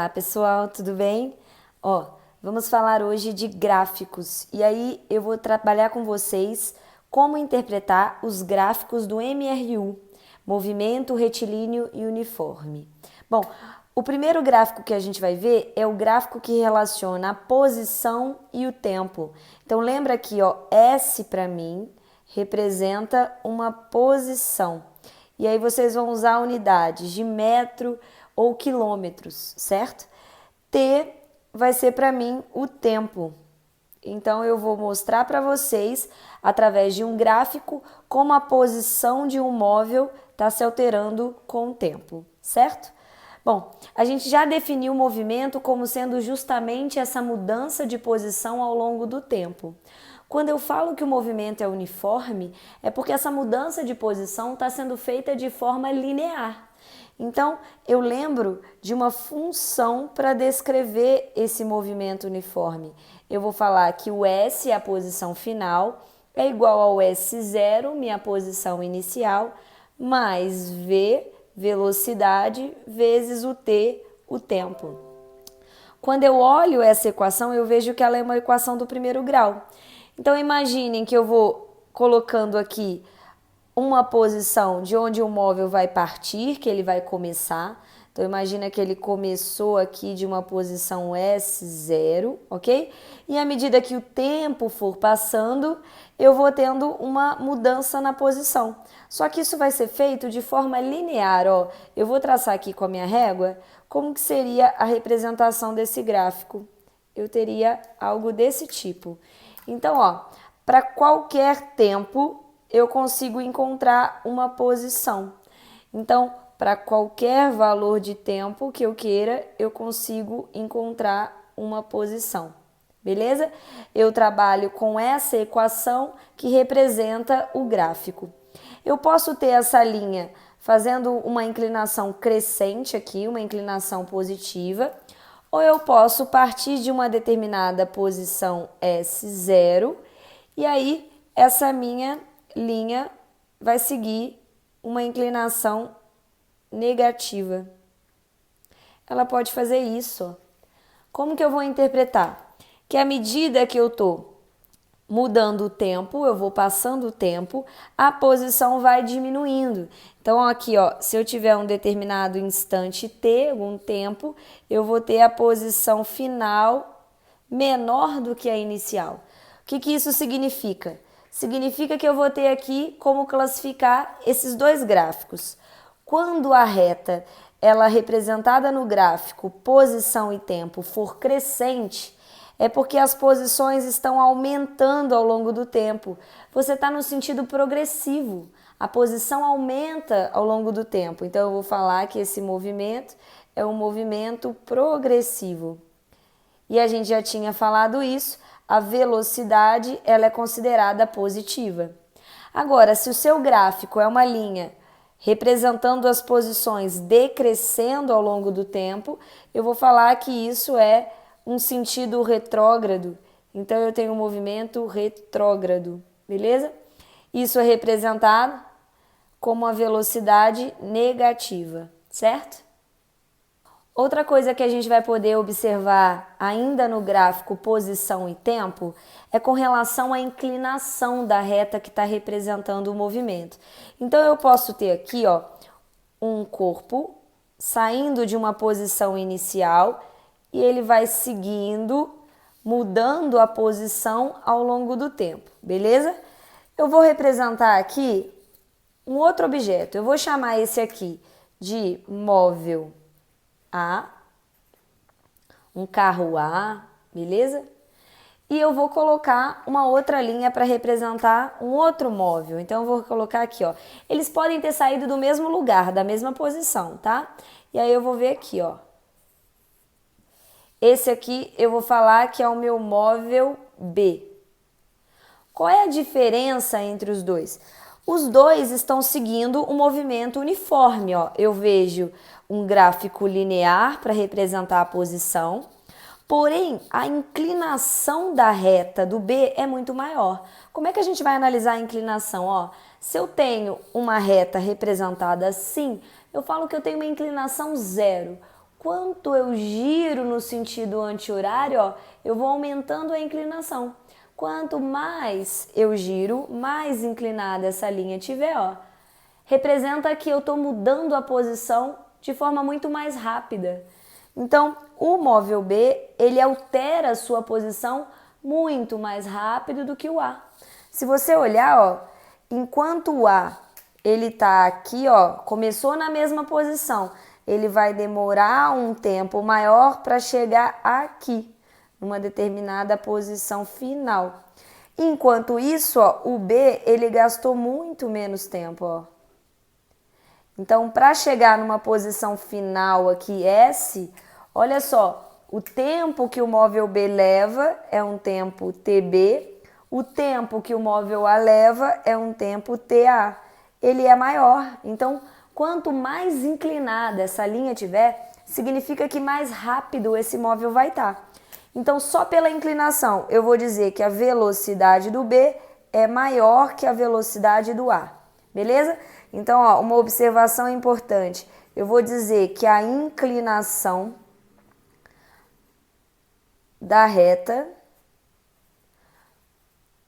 Olá, pessoal, tudo bem? Ó, vamos falar hoje de gráficos e aí eu vou trabalhar com vocês como interpretar os gráficos do MRU, movimento retilíneo e uniforme. Bom, o primeiro gráfico que a gente vai ver é o gráfico que relaciona a posição e o tempo. Então lembra aqui, ó, S para mim representa uma posição. E aí vocês vão usar unidades de metro ou quilômetros, certo? T vai ser para mim o tempo. Então eu vou mostrar para vocês, através de um gráfico, como a posição de um móvel está se alterando com o tempo, certo? Bom, a gente já definiu o movimento como sendo justamente essa mudança de posição ao longo do tempo. Quando eu falo que o movimento é uniforme, é porque essa mudança de posição está sendo feita de forma linear. Então, eu lembro de uma função para descrever esse movimento uniforme. Eu vou falar que o S, a posição final, é igual ao S0, minha posição inicial, mais V, velocidade, vezes o T, o tempo. Quando eu olho essa equação, eu vejo que ela é uma equação do primeiro grau. Então, imaginem que eu vou colocando aqui uma posição de onde o móvel vai partir, que ele vai começar. Então, imagina que ele começou aqui de uma posição S0, ok? E à medida que o tempo for passando, eu vou tendo uma mudança na posição. Só que isso vai ser feito de forma linear, ó. Eu vou traçar aqui com a minha régua como que seria a representação desse gráfico. Eu teria algo desse tipo. Então, ó, para qualquer tempo, eu consigo encontrar uma posição. Então, para qualquer valor de tempo que eu queira, eu consigo encontrar uma posição. Beleza? Eu trabalho com essa equação que representa o gráfico. Eu posso ter essa linha fazendo uma inclinação crescente aqui, uma inclinação positiva, ou eu posso partir de uma determinada posição S0 e aí essa minha linha vai seguir uma inclinação negativa. Ela pode fazer isso. Como que eu vou interpretar? Que à medida que eu estou mudando o tempo, eu vou passando o tempo, a posição vai diminuindo. Então, aqui, ó, se eu tiver um determinado instante t, algum tempo, eu vou ter a posição final menor do que a inicial. O que isso significa? Significa que eu vou ter aqui como classificar esses dois gráficos. Quando a reta, ela representada no gráfico posição e tempo, for crescente, é porque as posições estão aumentando ao longo do tempo. Você está no sentido progressivo. A posição aumenta ao longo do tempo. Então, eu vou falar que esse movimento é um movimento progressivo. E a gente já tinha falado isso, a velocidade ela é considerada positiva. Agora, se o seu gráfico é uma linha representando as posições decrescendo ao longo do tempo, eu vou falar que isso é um sentido retrógrado. Então, eu tenho um movimento retrógrado, beleza? Isso é representado como a velocidade negativa, certo? Outra coisa que a gente vai poder observar ainda no gráfico posição e tempo é com relação à inclinação da reta que está representando o movimento. Então, eu posso ter aqui, ó, um corpo saindo de uma posição inicial e ele vai seguindo, mudando a posição ao longo do tempo, beleza? Eu vou representar aqui um outro objeto. Eu vou chamar esse aqui de móvel A, um carro A, beleza? E eu vou colocar uma outra linha para representar um outro móvel. Então, eu vou colocar aqui, ó. Eles podem ter saído do mesmo lugar, da mesma posição, tá? E aí, eu vou ver aqui, ó. Esse aqui, eu vou falar que é o meu móvel B. Qual é a diferença entre os dois? Os dois estão seguindo um movimento uniforme, ó. Eu vejo um gráfico linear para representar a posição, porém, a inclinação da reta do B é muito maior. Como é que a gente vai analisar a inclinação? Ó, se eu tenho uma reta representada assim, eu falo que eu tenho uma inclinação zero. quanto eu giro no sentido anti-horário, ó, eu vou aumentando a inclinação. Quanto mais eu giro, mais inclinada essa linha tiver, ó, representa que eu estou mudando a posição de forma muito mais rápida. Então, o móvel B, ele altera a sua posição muito mais rápido do que o A. Se você olhar, ó, enquanto o A, ele tá aqui, ó, começou na mesma posição, ele vai demorar um tempo maior para chegar aqui, numa determinada posição final. Enquanto isso, ó, o B, ele gastou muito menos tempo, ó. Então, para chegar numa posição final aqui, S, olha só, o tempo que o móvel B leva é um tempo TB, o tempo que o móvel A leva é um tempo TA. Ele é maior, então, quanto mais inclinada essa linha tiver, significa que mais rápido esse móvel vai estar. Então, só pela inclinação, eu vou dizer que a velocidade do B é maior que a velocidade do A, beleza? Então, ó, uma observação importante. Eu vou dizer que a inclinação da reta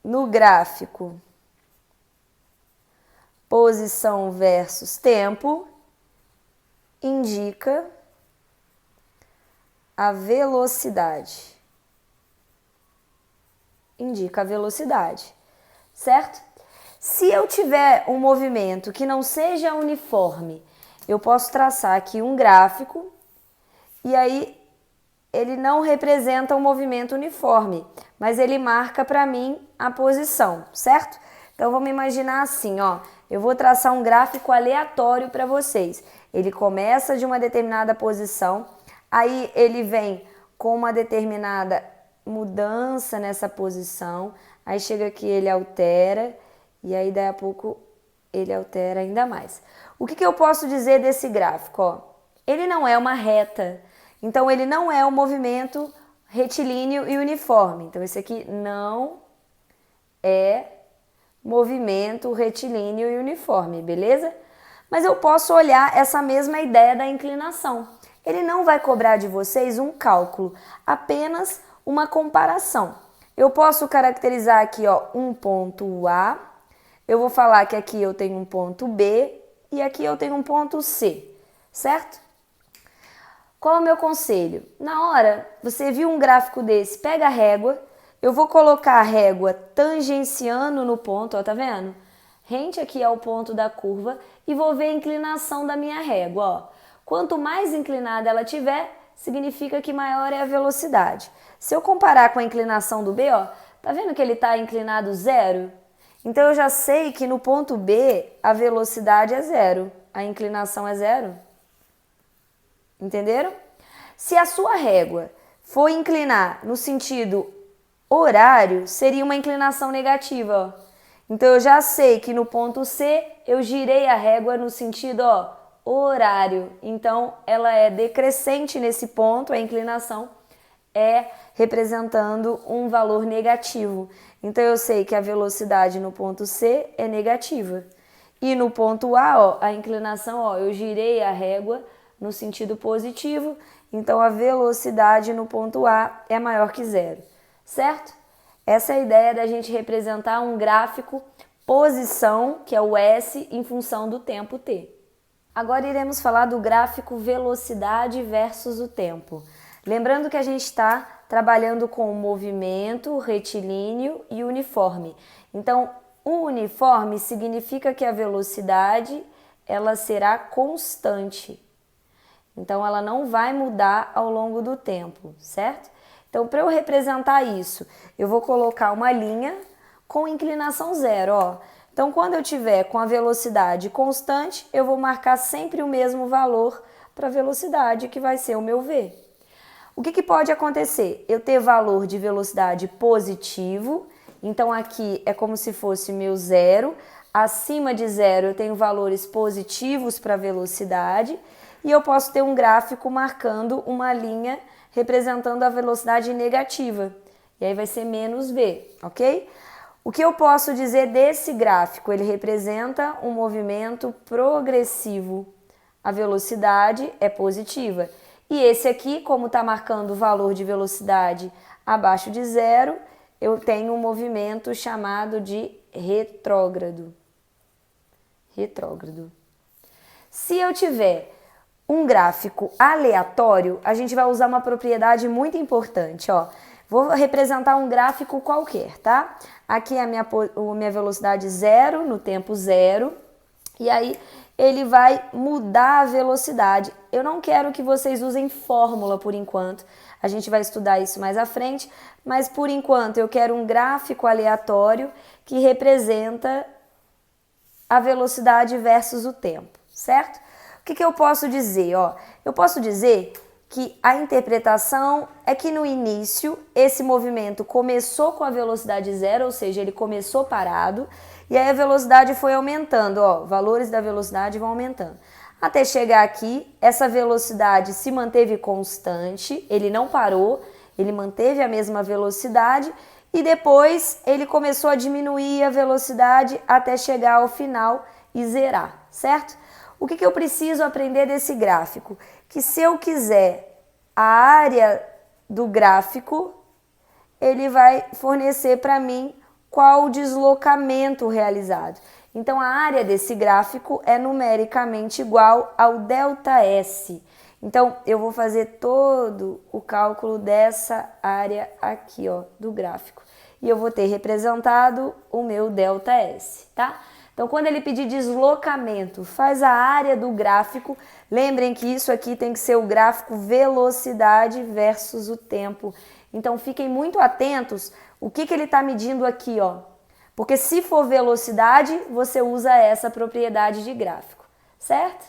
no gráfico posição versus tempo indica a velocidade. Indica a velocidade, certo? Se eu tiver um movimento que não seja uniforme, eu posso traçar aqui um gráfico e aí ele não representa um movimento uniforme, mas ele marca para mim a posição, certo? Então vamos imaginar assim, ó, eu vou traçar um gráfico aleatório para vocês. Ele começa de uma determinada posição, aí ele vem com uma determinada mudança nessa posição, aí chega aqui ele altera e aí daí a pouco ele altera ainda mais. O que eu posso dizer desse gráfico? Ó, ele não é uma reta, então ele não é um movimento retilíneo e uniforme. Então esse aqui não é movimento retilíneo e uniforme, beleza? Mas eu posso olhar essa mesma ideia da inclinação. Ele não vai cobrar de vocês um cálculo, apenas uma comparação. Eu posso caracterizar aqui, ó, um ponto A, eu vou falar que aqui eu tenho um ponto B e aqui eu tenho um ponto C, certo? Qual é o meu conselho? Na hora, você viu um gráfico desse, pega a régua, eu vou colocar a régua tangenciando no ponto, ó, tá vendo? Rente aqui ao ponto da curva e vou ver a inclinação da minha régua, ó. Quanto mais inclinada ela tiver, significa que maior é a velocidade. Se eu comparar com a inclinação do B, ó, tá vendo que ele está inclinado 0? Então eu já sei que no ponto B a velocidade é 0, a inclinação é 0. Entenderam? Se a sua régua for inclinar no sentido horário, seria uma inclinação negativa, ó. Então eu já sei que no ponto C eu girei a régua no sentido, ó, horário. Então ela é decrescente nesse ponto, a inclinação é representando um valor negativo. Então eu sei que a velocidade no ponto C é negativa. E no ponto A, ó, a inclinação, ó, eu girei a régua no sentido positivo, então a velocidade no ponto A é maior que 0, certo? Essa é a ideia da gente representar um gráfico posição, que é o S, em função do tempo T. Agora iremos falar do gráfico velocidade versus o tempo. Lembrando que a gente está trabalhando com o movimento retilíneo e uniforme. Então, o uniforme significa que a velocidade ela será constante. Então, ela não vai mudar ao longo do tempo, certo? Então, para eu representar isso, eu vou colocar uma linha com inclinação 0, ó. Então, quando eu tiver com a velocidade constante, eu vou marcar sempre o mesmo valor para a velocidade, que vai ser o meu V. O que pode acontecer? Eu ter valor de velocidade positivo, então aqui é como se fosse meu 0. Acima de 0 eu tenho valores positivos para a velocidade e eu posso ter um gráfico marcando uma linha representando a velocidade negativa. E aí vai ser menos V, ok? O que eu posso dizer desse gráfico? Ele representa um movimento progressivo. A velocidade é positiva. E esse aqui, como está marcando o valor de velocidade abaixo de zero, eu tenho um movimento chamado de retrógrado. Retrógrado. Se eu tiver um gráfico aleatório, a gente vai usar uma propriedade muito importante, ó. Vou representar um gráfico qualquer, tá? Aqui é a minha velocidade zero, no tempo zero, e aí ele vai mudar a velocidade. Eu não quero que vocês usem fórmula por enquanto, a gente vai estudar isso mais à frente, mas por enquanto eu quero um gráfico aleatório que representa a velocidade versus o tempo, certo? O que eu posso dizer? Ó, eu posso dizer que a interpretação é que no início esse movimento começou com a velocidade zero, ou seja, ele começou parado, e aí a velocidade foi aumentando, ó, valores da velocidade vão aumentando. Até chegar aqui, essa velocidade se manteve constante, ele não parou, ele manteve a mesma velocidade, e depois ele começou a diminuir a velocidade até chegar ao final e zerar, certo? O que eu preciso aprender desse gráfico? Que se eu quiser a área do gráfico, ele vai fornecer para mim qual o deslocamento realizado. Então, a área desse gráfico é numericamente igual ao ΔS. Então, eu vou fazer todo o cálculo dessa área aqui, ó, do gráfico. E eu vou ter representado o meu ΔS, tá? Então, quando ele pedir deslocamento, faz a área do gráfico. Lembrem que isso aqui tem que ser o gráfico velocidade versus o tempo. Então, fiquem muito atentos o que ele está medindo aqui, ó. Porque se for velocidade, você usa essa propriedade de gráfico, certo?